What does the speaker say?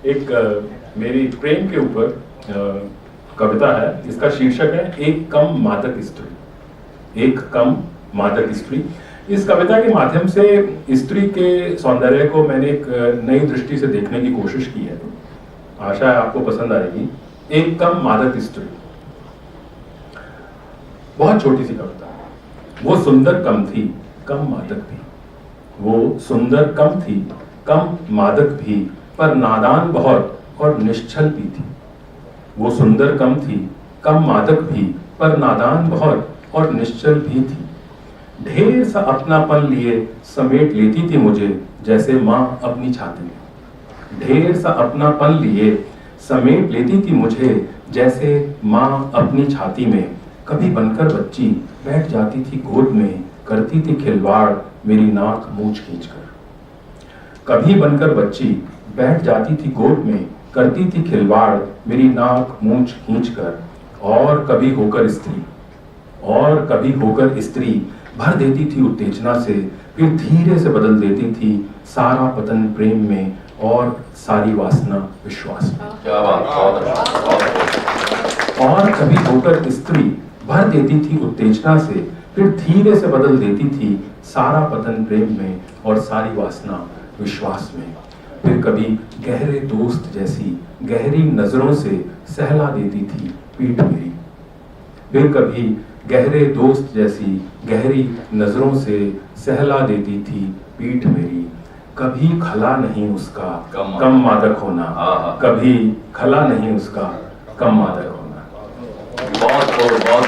एक मेरी प्रेम के ऊपर कविता है। इसका शीर्षक है एक कम मादक स्त्री। एक कम मादक स्त्री। इस कविता के माध्यम से स्त्री के सौंदर्य को मैंने एक नई दृष्टि से देखने की कोशिश की है। आशा है आपको पसंद आएगी। एक कम मादक स्त्री। बहुत छोटी सी कविता। वो सुंदर कम थी, कम मादक भी। वो सुंदर कम थी, कम मादक भी, पर नादान बहुत और निश्चल भी थी। वो सुंदर कम थी, कम मादक भी, पर नादान बहुत और निश्चल भी थी। ढेर सा अपनापन लिए समेट लेती थी मुझे, जैसे माँ अपनी छाती में। ढेर सा अपनापन लिए समेट लेती थी मुझे, जैसे माँ अपनी छाती में। कभी बनकर बच्ची बैठ जाती थी गोद में, करती थी खिलवाड़ मेरी नाक मूंछ खींचकर। कभी बनकर बच्ची बैठ जाती थी गोद में, करती थी खिलवाड़ मेरी नाक मूंछ खींचकर। और कभी होकर स्त्री भर देती थी उत्तेजना से, फिर धीरे से बदल देती थी सारा पतन प्रेम में और सारी वासना विश्वास में। क्या बात, बहुत अच्छा। और कभी होकर स्त्री भर देती थी उत्तेजना से, फिर धीरे से बदल देती थी सारा पतन प्रेम में और सारी वासना विश्वास में। फिर कभी गहरे दोस्त जैसी गहरी नजरों से सहला देती थी पीठ मेरी। फिर कभी गहरे दोस्त जैसी गहरी नजरों से सहला देती थी पीठ मेरी। कभी खला नहीं उसका कम मादक होना, कभी खला नहीं उसका कम मादक होना। बहुत बहुत बहुत